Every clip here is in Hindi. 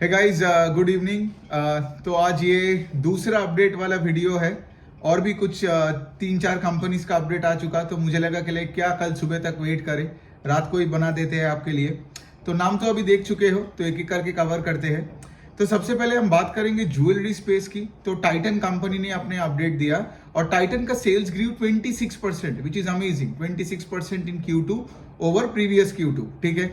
Hey guys, good evening. तो आज ये दूसरा अपडेट वाला वीडियो है और भी कुछ 3-4 कंपनीज का अपडेट आ चुका, तो मुझे लगा कि क्या कल सुबह तक वेट करें, रात को ही बना देते हैं आपके लिए। तो नाम तो अभी देख चुके हो, तो एक एक करके कवर करते हैं। तो सबसे पहले हम बात करेंगे ज्वेलरी स्पेस की। तो टाइटन कंपनी ने अपने अपडेट दिया और टाइटन का sales grew 26%, which is amazing. 26% in Q2 over previous Q2। ठीक है,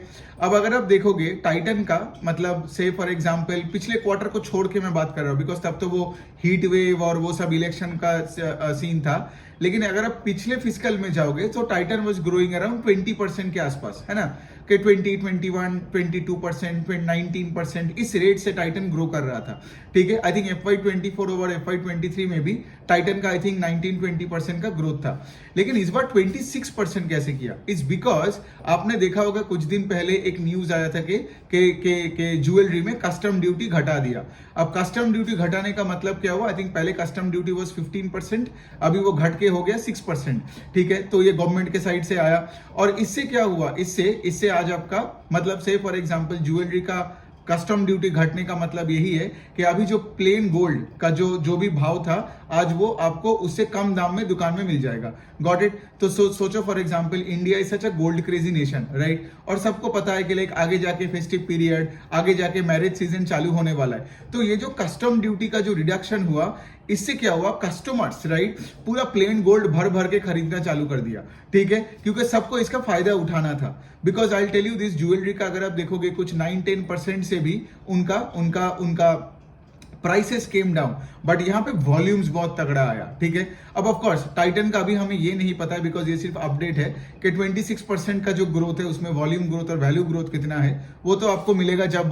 अब अगर आप देखोगे टाइटन का मतलब से फॉर एग्जांपल पिछले क्वार्टर को छोड़ के मैं बात कर रहा हूँ, बिकॉज तब तो वो हीट वेव और वो सब इलेक्शन का सीन था। लेकिन अगर आप पिछले फिजिकल में जाओगे तो टाइटन वाज ग्रोइंग अराउंड 20% के आसपास, है ना, कि 20, 21, 22%, 19% इस रेट से टाइटन ग्रो कर रहा था। ठीक है, I think FY24 over FY23 में भी टाइटन का आई थिंक 19-20% का ग्रोथ था। लेकिन इस बार 26% कैसे किया? इट्स बिकॉज आपने देखा होगा कुछ दिन पहले एक न्यूज आया था कि ज्वेलरी में कस्टम ड्यूटी घटा दिया। अब कस्टम ड्यूटी घटाने का मतलब क्या हुआ? आई थिंक पहले कस्टम ड्यूटी वाज 15%, अभी वो घट के हो गया 6%। ठीक है, तो ये गवर्नमेंट के साइड से आया और इससे क्या हुआ? इससे आज आपका मतलब से फॉर एग्जांपल ज्वेलरी का कस्टम ड्यूटी घटने का मतलब यही है कि अभी जो प्लेन गोल्ड का जो भी भाव था, आज वो आपको उससे कम दाम में दुकान में मिल जाएगा। Got it? तो सोचो for example India is such a gold crazy nation, right? और सबको पता है कि लाइक आगे जाके फेस्टिव पीरियड, आगे जाके मैरिज सीजन चालू होने वाला है। तो ये जो कस्टम ड्यूटी का जो रिडक्शन हुआ, इससे क्या हुआ? कस्टमर्स, राइट, पूरा प्लेन गोल्ड भर भर के खरीदना चालू कर दिया। ठीक है, क्योंकि सबको इसका फायदा उठाना था। Because I tell you this, jewellery का अगर आप देखोगे कुछ 9-10% से भी उनका प्राइसेस केम डाउन, बट यहाँ पे वॉल्यूम्स बहुत तगड़ा आया। ठीक है, अब ऑफ कोर्स टाइटन का भी हमें ये नहीं पता है, बिकॉज ये सिर्फ अपडेट है कि 26% का जो ग्रोथ है उसमें वॉल्यूम ग्रोथ और वैल्यू ग्रोथ कितना है वो तो आपको मिलेगा जब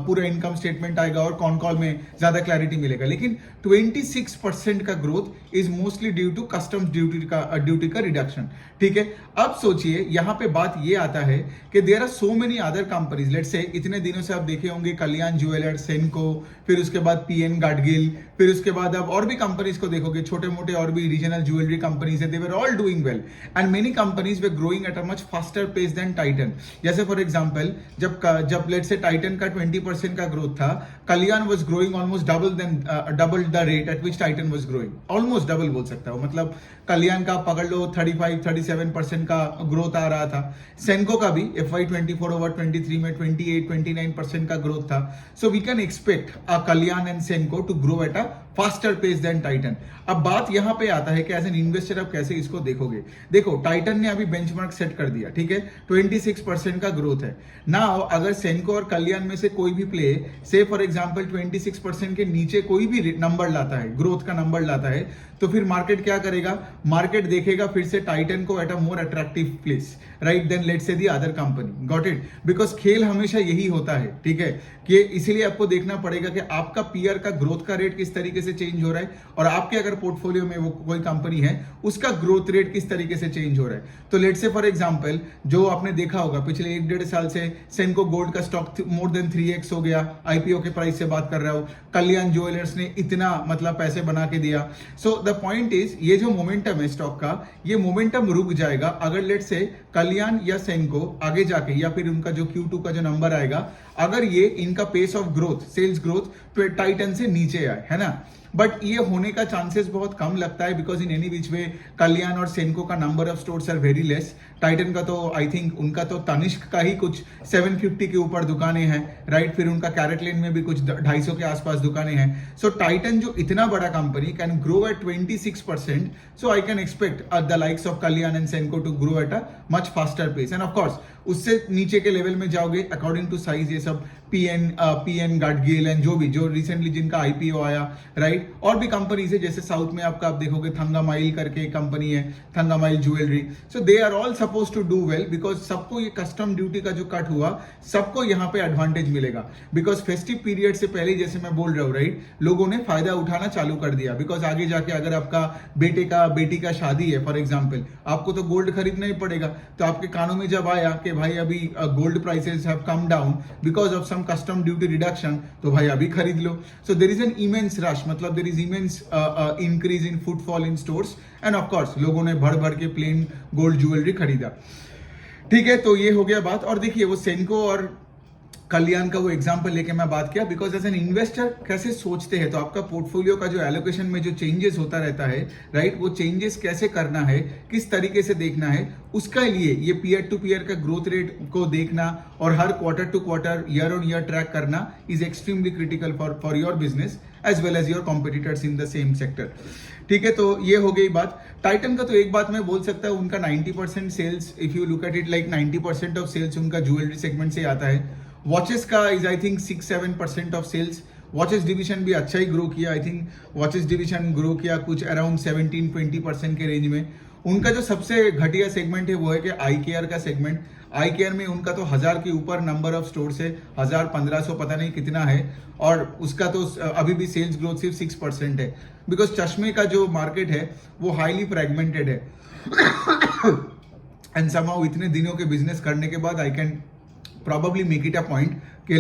पूरा इनकम स्टेटमेंट आएगा और कॉन कॉल में ज्यादा क्लैरिटी मिलेगा। लेकिन 26% का growth is mostly due to customs duty का रिडक्शन। ठीक है, अब सोचिए यहाँ पे बात ये आता है कि there are so many other companies. Let's say इतने दिनों से आप देखे होंगे कल्याण ज्वेलर्स, सेनको, फिर उसके बाद PN गाडगिल, फिर उसके बाद आप और भी कंपनीज को देखोगे, छोटे मोटे और भी रीजनल ज्वेलरी कंपनीज है, they were all doing well and many companies were growing at a much faster pace than Titan. जैसे फॉर एग्जांपल जब लेट्स से टाइटन का 20% का ग्रोथ था, Kalyan was growing almost double the rate at which Titan was growing, almost double बोल सकता हूं। मतलब कल्याण का पकड़ लो 35-37% का ग्रोथ आ रहा था। सेनको का भी FY24 ओवर 23 में 28-29% का ग्रोथ था। So we can expect Kalyan and Senco to grow at a faster pace than Titan. अब बात यहां पे आता है कि एज एन इन्वेस्टर आप कैसे इसको देखोगे। देखो, टाइटन ने अभी बेंचमार्क सेट कर दिया, ठीक है, 26% का ग्रोथ है। नाउ अगर सेनको और कल्याण में से कोई भी प्ले से फॉर एग्जांपल 26% के नीचे कोई भी नंबर लाता है, ग्रोथ का नंबर लाता है, तो फिर मार्केट क्या करेगा? मार्केट देखेगा फिर से टाइटन को at a more attractive place, right, then let's say the other company. Got it? Because खेल हमेशा यही होता है। ठीक है, कि इसीलिए आपको देखना पड़ेगा कि आपका पीयर का ग्रोथ का रेट किस तरीके से चेंज हो रहा है और आपके अगर पोर्टफोलियो में वो कोई कंपनी है उसका ग्रोथ रेट किस तरीके से चेंज हो रहा है। तो लेट्स से फॉर एग्जांपल जो आपने देखा होगा पिछले 1-1.5 साल से सेनको गोल्ड का स्टॉक मोर देन 3x हो गया। IPO के प्राइस से बात कर रहा हूं। कल्याण ज्वेलर्स ने इतना मतलब पैसे बना के दिया। सो द पॉइंट इज, ये जो मोमेंटम है स्टॉक का, ये मोमेंटम रुक जाएगा अगर लेट्स से कल्याण या सेनको आगे जाके या फिर उनका जो Q2 का जो नंबर आएगा, अगर ये इनका pace of growth, sales growth Titan से नीचे आए, है ना। बट ये होने का चांसेस बहुत कम लगता है, बिकॉज इन एनी विच वे कल्याण और सेनको का number of stores are very less. Titan का तो आई थिंक उनका तो तनिष्क का ही कुछ 750 के ऊपर दुकानें हैं, राइट, फिर उनका कैरेट लेन में भी कुछ 250 के आसपास दुकानें हैं। सो टाइटन जो इतना बड़ा company can grow at 26%, so I can expect the likes of Kalyan and Senco to grow at a much faster pace. And of course उससे नीचे के लेवल में जाओगे अकॉर्डिंग टू साइज, ये सब PN गाडगिल एंड जो रिसेंटली जिनका IPO आया, राइट, और भी कंपनीज है जैसे साउथ में आप देखोगे थंगामाइल करके कंपनी है, Thangamayil jewellery. So they are all suppose to do well, because सबको ये कस्टम ड्यूटी का जो कट हुआ, सबको यहाँ पे एडवांटेज मिलेगा। बिकॉज फेस्टिव पीरियड से पहले जैसे मैं बोल रहा हूँ, राइट, लोगों ने फायदा उठाना चालू कर दिया। बिकॉज आगे जाके अगर आपका बेटी का शादी है फॉर एग्जाम्पल, आपको तो गोल्ड खरीदना ही पड़ेगा। तो आपके कानों में जब आया कि भाई अभी gold prices have come down because of some custom duty reduction, तो भाई अभी खरीद लो। So there is an immense rush, मतलब there is immense increase in footfall in stores and of course लोगों ने भर भर के प्लेन गोल्ड ज्वेलरी खरीदा। ठीक है, तो ये हो गया बात। और देखिए वो सेनको और कल्याण का वो एग्जांपल लेके मैं बात किया, बिकॉज एज एन इन्वेस्टर कैसे सोचते हैं, तो आपका पोर्टफोलियो का जो एलोकेशन में जो चेंजेस होता रहता है, राइट, वो चेंजेस कैसे करना है, किस तरीके से देखना है, उसका लिए ये पीयर टू पीयर का ग्रोथ रेट को देखना और हर quarter to quarter, year on year track करना is extremely critical for your business as well as your competitors in the same sector. ठीक है, तो ये हो गई बात। टाइटन का तो एक बात मैं बोल सकता हूँ, उनका 90% sales, if you look at it, like 90% of sales उनका ज्वेलरी सेगमेंट से आता है। वॉचेस का is I think 6-7% of sales. Watches division भी अच्छा ही ग्रो किया, I think watches division grow किया कुछ अराउंड 17-20% के रेंज में। उनका जो सबसे घटिया सेगमेंट है वो है कि आई केयर का सेगमेंट। आई केयर में उनका तो 1000 के ऊपर नंबर ऑफ स्टोर्स है, 1000-1500 पता नहीं कितना है, और उसका तो अभी भी सेल्स ग्रोथ सिर्फ 6% है, बिकॉज चश्मे का जो मार्केट है वो हाईली फ्रेगमेंटेड है। एंड समहाउ इतने दिनों के बिजनेस करने के बाद I can probably make it a point कि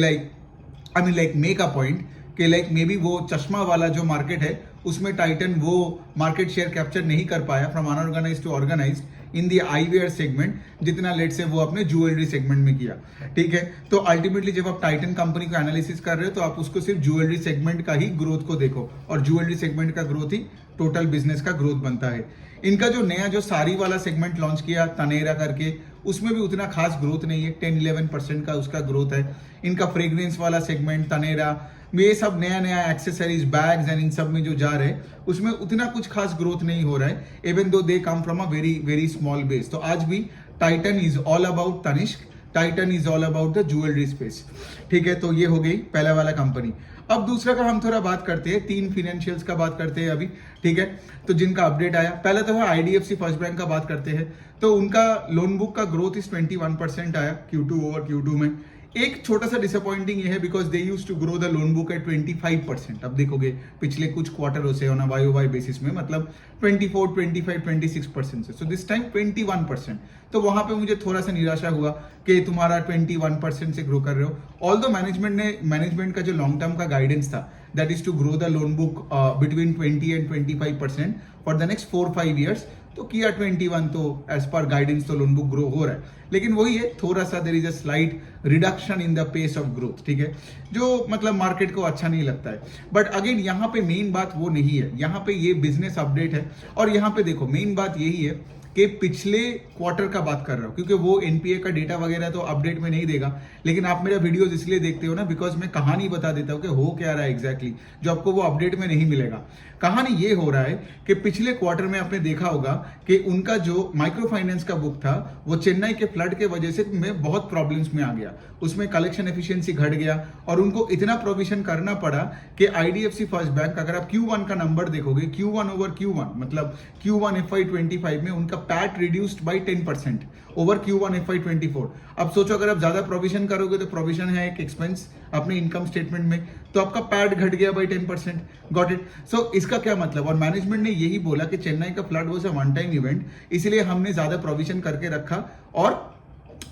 make a point कि मे बी वो चश्मा वाला जो मार्केट है उसमें टाइटन वो मार्केट शेयर कैप्चर नहीं कर पाया from unorganise to organise in the eyewear segment, जितना लेट से वो अपने ज्वेलरी सेगमेंट में किया। ठीक है, तो अल्टीमेटली जब आप टाइटन कंपनी को एनालिसिस कर रहे हो तो आप उसको सिर्फ ज्वेलरी सेगमेंट का ही ग्रोथ को देखो, और ज्वेलरी सेगमेंट का ग्रोथ ही टोटल बिजनेस का ग्रोथ बनता है। इनका जो नया जो साड़ी वाला सेगमेंट लॉन्च किया तनेरा करके, उसमें भी उतना खास ग्रोथ नहीं है, 10-11% का उसका ग्रोथ है। इनका फ्रेग्रेंस वाला सेगमेंट तनेरा, ये सब नया नया एक्सेसरीज, बैग्स एंड इन सब में जो जा रहे हैं उसमें उतना कुछ खास ग्रोथ नहीं हो रहा है, even though they come from a very very small base. तो आज भी Titan is all about Tanishq, Titan is all about the jewellery space. ठीक है, तो ये हो गई पहला वाला कंपनी। अब दूसरा का हम थोड़ा बात करते हैं, 3 फिनेंशियल्स का बात करते हैं अभी। ठीक है, तो जिनका अपडेट आया, पहला तो है आईडीएफसी फर्स्ट बैंक का बात करते हैं। तो उनका लोन बुक का ग्रोथ इस 21% आया Q2 ओवर Q2 में। एक छोटा सा डिसअपॉइंटिंग ये है because they use to grow the loan book at 25%। अब देखोगे पिछले कुछ क्वार्टरों से ऑन अ YOY बेसिस में, मतलब 24, 25, 26% से, सो दिस टाइम 21%। तो वहां पे मुझे थोड़ा सा निराशा हुआ कि तुम्हारा 21% से ग्रो कर रहे हो। ऑल्दो मैनेजमेंट का जो लॉन्ग टर्म का गाइडेंस था, that is to grow the loan book between 20 and 25% for the next 4-5 years, तो किया 21, तो एज पर गाइडेंस तो लोन बुक ग्रो हो रहा है। लेकिन वही है, थोड़ा सा there is a slight reduction in the pace of growth. ठीक है, जो मतलब मार्केट को अच्छा नहीं लगता है। बट अगेन यहाँ पे मेन बात वो नहीं है, यहाँ पे ये बिजनेस अपडेट है। और यहाँ पे देखो मेन बात यही है कि पिछले क्वार्टर का बात कर रहा हूँ, क्योंकि वो एनपीए का डेटा वगैरह तो अपडेट में नहीं देगा, लेकिन आप मेरा वीडियोस इसलिए देखते हो ना बिकॉज मैं कहानी बता देता हूँ कि हो क्या रहा है एग्जैक्टली, जो आपको वो अपडेट में नहीं मिलेगा। कहानी ये हो रहा है कि पिछले क्वार्टर में आपने देखा होगा कि उनका जो माइक्रो फाइनेंस का बुक था वो चेन्नई के फ्लड के वजह से में बहुत प्रॉब्लम्स में आ गया, उसमें कलेक्शन एफिशिएंसी घट गया और उनको इतना प्रोविजन करना पड़ा कि आईडीएफसी फर्स्ट बैंक, अगर आप Q1 का नंबर देखोगे, Q1 ओवर Q1 मतलब Q1 FY25 में उनका PAT reduced by 10% over Q1 FY24। अब सोचो अगर आप ज्यादा प्रोविजन करोगे तो प्रोविजन है एक एक्सपेंस अपने इनकम स्टेटमेंट में, तो आपका पैट घट गया बाय 10%। Got it. सो इसका क्या मतलब, और मैनेजमेंट ने यही बोला कि चेन्नई का flood was a one time event, इसलिए हमने ज्यादा प्रोविजन करके रखा और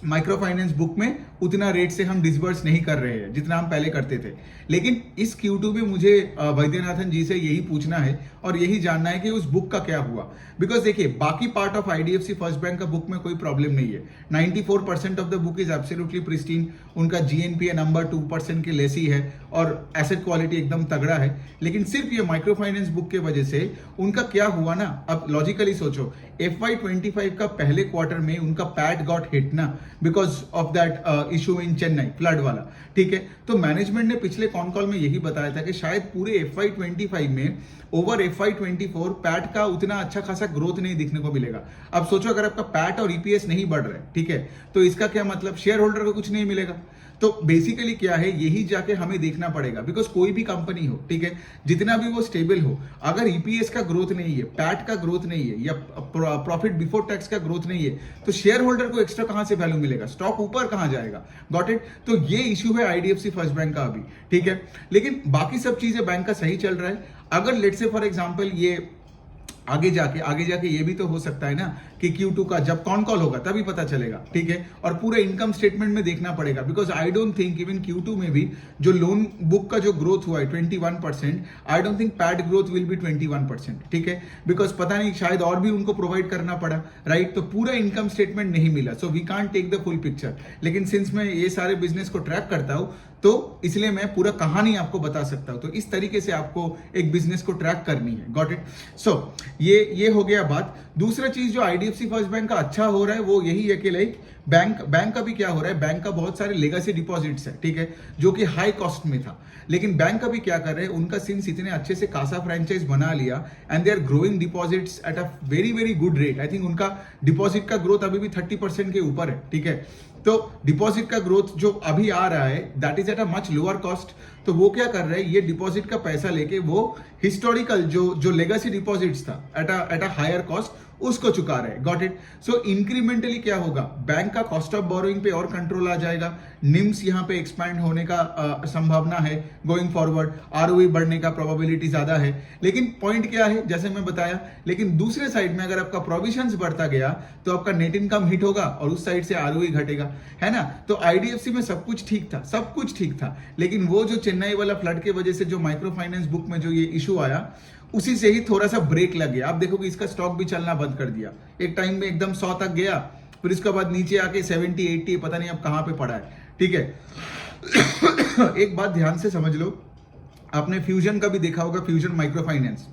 माइक्रो फाइनेंस बुक में उतना रेट से हम डिसबर्स नहीं कर रहे हैं जितना हम पहले करते थे। लेकिन इस Q2 में मुझे वैद्यनाथन जी से यही पूछना है और यही जानना है कि उस बुक का क्या हुआ। बिकॉज देखिए बाकी part of IDFC first bank का बुक में कोई प्रॉब्लम नहीं है, 94% of the book is absolutely pristine, उनका जीएनपीए नंबर 2% के लेस ही है और एसेट क्वालिटी एकदम तगड़ा है। लेकिन सिर्फ ये माइक्रो फाइनेंस बुक के वजह से उनका क्या हुआ ना, अब लॉजिकली सोचो, FY25 का पहले क्वार्टर में उनका पैट गॉट हिट ना because of that issue in Chennai flood वाला। ठीक है, तो मैनेजमेंट ने पिछले कॉन कॉल में यही बताया था कि शायद पूरे FY25 में ओवर FY24 पैट का उतना अच्छा खासा ग्रोथ नहीं दिखने को मिलेगा। अब सोचो अगर आपका पैट और ईपीएस नहीं बढ़ रहा है, ठीक है, तो इसका क्या मतलब, शेयर होल्डर को कुछ नहीं मिलेगा। तो बेसिकली क्या है, यही जाके हमें देखना पड़ेगा। बिकॉज कोई भी कंपनी हो, ठीक है, जितना भी वो स्टेबल हो, अगर ईपीएस का ग्रोथ नहीं है, पैट का ग्रोथ नहीं है या प्रॉफिट बिफोर टैक्स का ग्रोथ नहीं है, तो शेयर होल्डर को एक्स्ट्रा कहां से वैल्यू मिलेगा, स्टॉक ऊपर कहां जाएगा। Got it. तो ये इश्यू है आईडीएफसी फर्स्ट बैंक का अभी। ठीक है, लेकिन बाकी सब चीजें बैंक का सही चल रहा है। अगर लेट्स से फॉर एग्जांपल ये आगे जाके ये भी तो हो सकता है ना कि Q2 का जब कॉन कॉल होगा तभी पता चलेगा, ठीक है। और पूरे इनकम स्टेटमेंट में देखना पड़ेगा, because I don't think even Q2 में भी जो लोन बुक का जो ग्रोथ हुआ है 21%, I don't think pad growth will be 21%, ठीक है। बिकॉज पता नहीं शायद और भी उनको प्रोवाइड करना पड़ा, राइट। तो पूरा इनकम स्टेटमेंट नहीं मिला, so we can't take the full picture. लेकिन सिंस मैं ये सारे बिजनेस को ट्रैक करता हूं तो इसलिए मैं पूरा कहानी आपको बता सकता हूं। तो इस तरीके से आपको एक बिजनेस को ट्रैक करनी है, गॉट इट। सो ये हो गया बात। दूसरा चीज जो आईडीएफसी फर्स्ट बैंक का अच्छा हो रहा है वो यही है कि लाइक बैंक का भी क्या हो रहा है, बैंक का बहुत सारे लेगेसी डिपॉजिट्स है, ठीक है, जो कि हाई कॉस्ट में था। लेकिन बैंक अभी क्या कर रहे हैं, उनका सिंस इतने अच्छे से कासा फ्रेंचाइज बना लिया and they are growing deposits at a very very good rate. I think उनका डिपॉजिट का ग्रोथ अभी भी 30% के ऊपर है, ठीक है। तो डिपॉजिट का ग्रोथ जो अभी आ रहा है that is eight a much lower cost. तो वो क्या कर रहे हैं, ये डिपॉजिट का पैसा लेके वो हिस्टोरिकल जो लेगेसी डिपॉजिट्स था एट अ हायर कॉस्ट उसको चुका रहे, गॉट इट। सो इंक्रीमेंटली क्या होगा, बैंक का कॉस्ट ऑफ बोरोइंग पे और कंट्रोल आ जाएगा, निम्स यहाँ पे एक्सपैंड होने का संभावना है गोइंग फॉरवर्ड, आरओई बढ़ने का प्रोबेबिलिटी ज्यादा है। लेकिन पॉइंट क्या है, जैसे मैं बताया, लेकिन दूसरे साइड में अगर आपका प्रोविजंस बढ़ता गया तो आपका नेट इनकम हिट होगा और उस साइड से आरओई घटेगा, है ना। तो आईडीएफसी में सब कुछ ठीक था, लेकिन वो जो चेन्नई वाला फ्लड के वजह से जो माइक्रो फाइनेंस बुक में जो ये इशू आया उसी से ही थोड़ा सा ब्रेक लग गया। आप देखोगे इसका स्टॉक भी चलना बंद कर दिया, एक टाइम में एकदम 100 तक गया, फिर इसके बाद नीचे आके 70 80 पता नहीं अब कहां पे पड़ा है, ठीक है। एक बात ध्यान से समझ लो, आपने फ्यूजन का भी देखा होगा, फ्यूजन माइक्रो फाइनेंस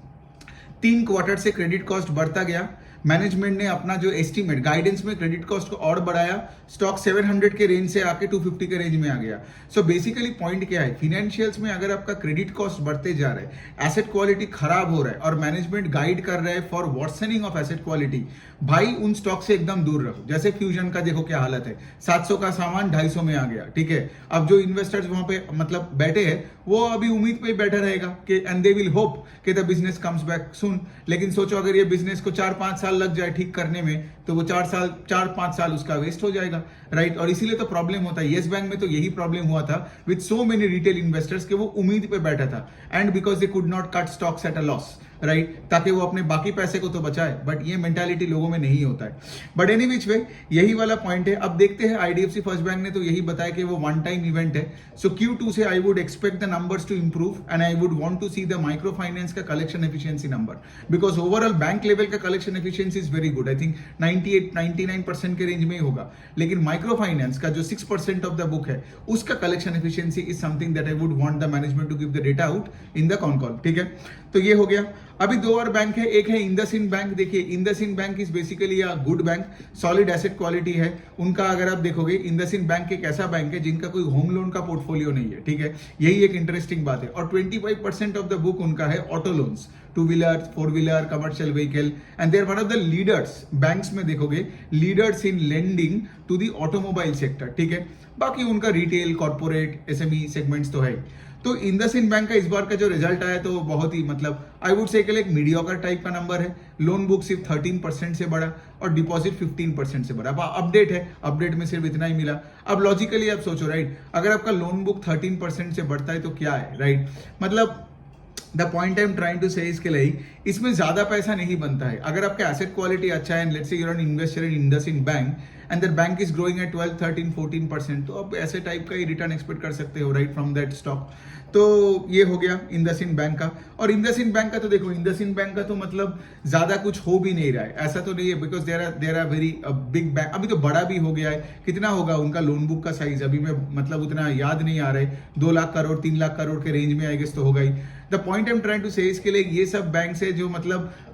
3 क्वार्टर से क्रेडिट कॉस्ट बढ़ता गया, मैनेजमेंट ने अपना जो एस्टीमेट गाइडेंस में क्रेडिट कॉस्ट को और बढ़ाया, स्टॉक 700 के रेंज से आके 250 के रेंज में आ गया। सो बेसिकली पॉइंट क्या है, फिनेंशियल्स में अगर आपका क्रेडिट कॉस्ट बढ़ते जा रहा है, एसेट क्वालिटी खराब हो रहा है और मैनेजमेंट गाइड कर रहा है for worsening of asset quality, भाई उन स्टॉक से एकदम दूर रहो। जैसे फ्यूजन का देखो क्या हालत है, 700 का सामान 250 में आ गया, ठीक है। अब जो इन्वेस्टर्स वहां पे मतलब बैठे हैं वो अभी उम्मीद पे बैठा रहेगा कि एंड दे विल होप कि the business comes back soon. लेकिन सोचो अगर ये बिजनेस को 4-5 साल लग जाए ठीक करने में, तो वो 4-5 साल उसका वेस्ट हो जाएगा, राइट। और इसीलिए तो प्रॉब्लम होता है, येस बैंक में तो यही प्रॉब्लम हुआ था with so many retail investors कि वो उम्मीद पे बैठा था and because they could not cut stocks at a loss, right, ताकि वो अपने बाकी पैसे को तो बचाए, बट ये मेंटालिटी लोगों में नहीं होता है। बट एनी विच वे यही वाला पॉइंट है। अब देखते हैं, आईडीएफसी फर्स्ट बैंक ने तो यही बताया कि वो वन टाइम इवेंट है। सो Q2 से I would expect the numbers to improve and I would want to see the micro finance का collection efficiency number, because overall bank level का collection efficiency is very good. I think 98-99% के रेंज में ही होगा, लेकिन माइक्रो फाइनेंस का जो 6% ऑफ द बुक है उसका collection efficiency is something that I would want the management to give the data out in the con call, ठीक है। तो ये हो गया। अभी 2 और बैंक है, एक है इंडसइंड बैंक। देखिए IndusInd bank is basically a good bank, solid asset quality है उनका। अगर आप देखोगे इंडसइंड बैंक एक ऐसा बैंक है जिनका कोई होम लोन का पोर्टफोलियो नहीं है, ठीक है, यही एक इंटरेस्टिंग बात है। और 25% ऑफ द बुक उनका है auto loans, 2 wheeler 4 wheeler commercial vehicle, and they are one of the leaders, banks में देखोगे leaders in lending to the automobile sector, ठीक है। बाकी उनका रिटेल, कॉर्पोरेट, एसएमई सेगमेंट्स तो है। तो इंडसइंड बैंक का इस बार का जो रिजल्ट आया तो बहुत ही मतलब आई वुड से एक मीडियोकर टाइप का नंबर है। लोन बुक सिर्फ 13% से बढ़ा और डिपॉजिट 15% से बढ़ा। अपडेट है, अपडेट में सिर्फ इतना ही मिला। अब लॉजिकली आप सोचो, राइट, अगर आपका लोन बुक 13% से बढ़ता है तो क्या है, राइट। मतलब the point I am trying to say इसके लिए इसमें ज्यादा पैसा नहीं बनता है। अगर आपका एसेट क्वालिटी अच्छा है, let's say you are an investor in IndusInd bank and that bank is growing at 12, 13, 14%, तो आप ऐसे टाइप का ही रिटर्न एक्सपेक्ट कर सकते हो, राइट, फ्रॉम दैट स्टॉक। तो ये हो गया इंडसइंड बैंक का। और इंडसइंड बैंक का तो देखो, इंडसइंड बैंक का तो मतलब ज्यादा कुछ हो भी नहीं रहा है, ऐसा तो नहीं है, because there are very big bank. अभी तो बड़ा भी हो गया है। कितना होगा उनका लोन बुक का साइज, अभी मैं मतलब उतना याद नहीं आ रहा है, 2 लाख करोड़ 3 लाख करोड़ के रेंज में आई गेस तो होगा ही। The point I am trying to say इसके लिए ये सब बैंक है जो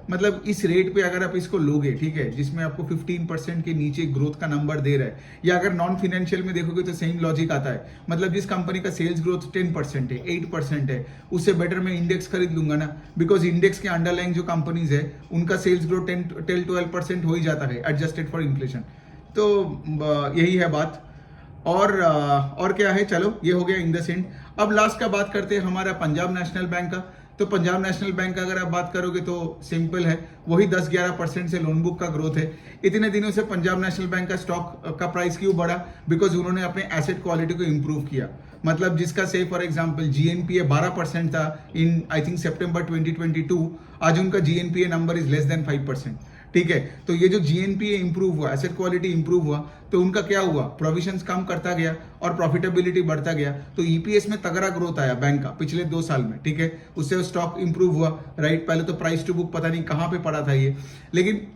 मतलब इस रेट पे अगर आप इसको लोगे, ठीक है, जिसमें आपको 15% के नीचे ग्रोथ का नंबर दे रहा है, या अगर नॉन फाइनेंशियल में देखोगे तो सेम लॉजिक आता है। मतलब जिस कंपनी का सेल्स ग्रोथ 10% है, 8% है, उससे बेटर मैं इंडेक्स खरीद लूंगा ना, बिकॉज इंडेक्स के अंडरलाइंग जो कंपनीज है उनका सेल्स ग्रोथ 10-12% हो ही जाता है एडजस्टेड फॉर इन्फ्लेशन। तो यही है बात। और क्या है, चलो ये हो गया इंडसइंड। अब लास्ट का बात करते हैं हमारा पंजाब नेशनल बैंक का। तो पंजाब नेशनल बैंक का अगर आप बात करोगे तो सिंपल है, वही 10-11% से लोन बुक का ग्रोथ है। इतने दिनों से पंजाब नेशनल बैंक का स्टॉक का प्राइस क्यों बढ़ा? बिकॉज उन्होंने अपने एसेट क्वालिटी को इंप्रूव किया। मतलब जिसका से फॉर एग्जांपल जीएनपीए 12% था इन आई थिंक सितंबर 2022, आज उनका GNPA number is less than 5%। ठीक है, तो ये जो जीएनपीए इंप्रूव हुआ, एसेट क्वालिटी इंप्रूव हुआ, तो उनका क्या हुआ, प्रोविजंस कम करता गया और प्रॉफिटेबिलिटी बढ़ता गया, तो ईपीएस में तगड़ा ग्रोथ आया बैंक का पिछले 2 साल में। ठीक है, उससे स्टॉक इंप्रूव हुआ, राइट। पहले तो प्राइस टू बुक पता नहीं कहां पे पड़ा था ये, लेकिन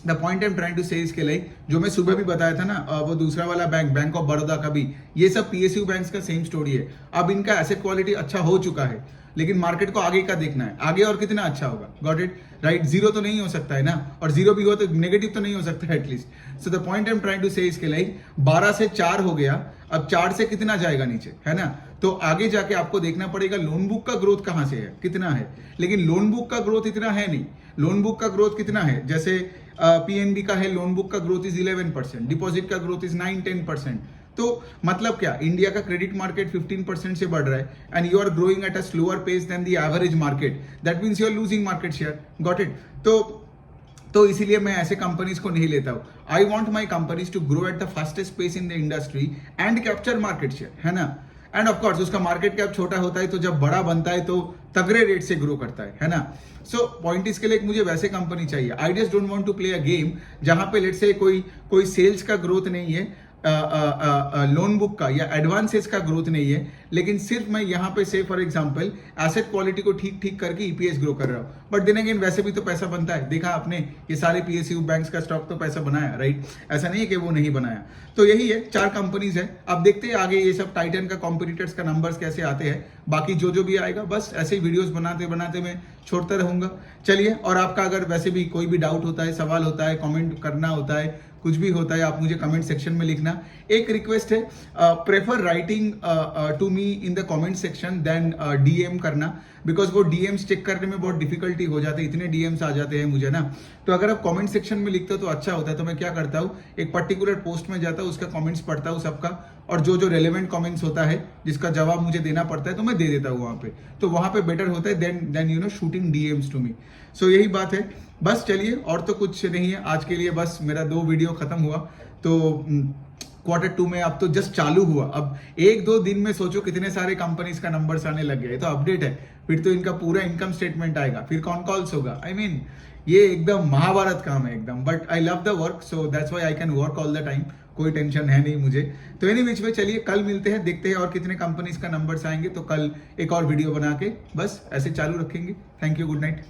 the point I am trying to say इसके लिए जो मैं सुबह भी बताया था ना, वो दूसरा वाला बैंक ऑफ बड़ौदा का भी, ये सब पीएसयू बैंक्स का सेम स्टोरी है। अब इनका एसेट क्वालिटी अच्छा हो चुका है, लेकिन मार्केट को आगे का देखना है, आगे और कितना अच्छा होगा। Got it, right. जीरो तो नहीं हो सकता है ना, और जीरो भी हो तो नेगेटिव तो नहीं हो सकता है at least. So the point I am trying to say इसके लिए 12 से 4 हो गया, अब 4 से कितना जाएगा नीचे, है ना। तो आगे जाके आपको देखना पड़ेगा लोन बुक का ग्रोथ कहां से है, कितना है, लेकिन लोन बुक का ग्रोथ इतना है नहीं। लोन बुक का ग्रोथ कितना है, जैसे पीएनबी का है, लोन बुक का ग्रोथ इज 11%, डिपॉजिट का ग्रोथ इज 9-10%। तो मतलब क्या, इंडिया का क्रेडिट मार्केट 15% से बढ़ रहा है and you are growing at a slower pace than the average market, that means you are losing market share. Got it. तो इसीलिए मैं ऐसे कंपनीज को नहीं लेता हूं। I want my companies to grow at the fastest pace in the industry and capture market share, है ना। एंड ऑफ कोर्स उसका मार्केट कैप छोटा होता है, तो जब बड़ा बनता है तो तगड़े रेट से ग्रो करता है ना। सो पॉइंट इसके लिए मुझे वैसे कंपनी चाहिए। I just don't want to play a game जहां पे लेट्स से कोई सेल्स का ग्रोथ नहीं है, लोन बुक का या एडवांसेस का ग्रोथ नहीं है, लेकिन सिर्फ मैं यहाँ पे से फॉर एग्जांपल एसेट क्वालिटी को ठीक ठीक करके ईपीएस ग्रो कर रहा हूँ। बट दिन अगेन वैसे भी तो पैसा बनता है, देखा आपने ये सारे पीएसयू बैंक्स का स्टॉक तो पैसा बनाया, राइट। ऐसा नहीं है कि वो नहीं बनाया। तो यही है, 4 कंपनीज है। अब देखते हैं आगे ये सब टाइटन का कॉम्पिटिटर्स का नंबर्स कैसे आते हैं। बाकी जो भी आएगा बस ऐसे ही वीडियोस बनाते बनाते मैं छोड़ता रहूंगा। चलिए, और आपका अगर वैसे भी कोई भी डाउट होता है, सवाल होता है, कमेंट करना होता है, कुछ भी होता है, आप मुझे कमेंट सेक्शन में लिखना। एक रिक्वेस्ट है, prefer writing to me in the comment section then DM करना, बिकॉज वो डीएम्स चेक करने में बहुत डिफिकल्टी हो जाती है, इतने डीएम्स आ जाते हैं मुझे ना। तो अगर आप कमेंट सेक्शन में लिखते हो तो अच्छा होता है। तो मैं क्या करता हूँ, एक पर्टिकुलर पोस्ट में जाता हूँ, उसका कमेंट्स पढ़ता हूँ सबका, और जो रेलेवेंट कमेंट्स होता है जिसका जवाब मुझे देना पड़ता है तो मैं दे देता हूँ वहां पे। तो वहां पे बेटर होता है than you know shooting DMs to me. So यही बात है, बस चलिए, और तो कुछ नहीं है आज के लिए। बस मेरा 2 वीडियो खत्म हुआ, तो Q2 में अब तो जस्ट चालू हुआ। अब 1-2 दिन में सोचो कितने सारे कंपनीज का नंबर्स आने लग गए। तो अपडेट है, फिर तो इनका पूरा इनकम स्टेटमेंट आएगा, फिर कौन कॉल्स होगा। आई मीन ये एकदम महाभारत काम है एकदम। But I love the work, so that's why I can work all the time. कोई टेंशन है नहीं मुझे। तो एनी बीच में चलिए, कल मिलते हैं, देखते हैं और कितने कंपनीज का नंबर्स आएंगे। तो कल एक और वीडियो बना के बस ऐसे चालू रखेंगे। Thank you, good night.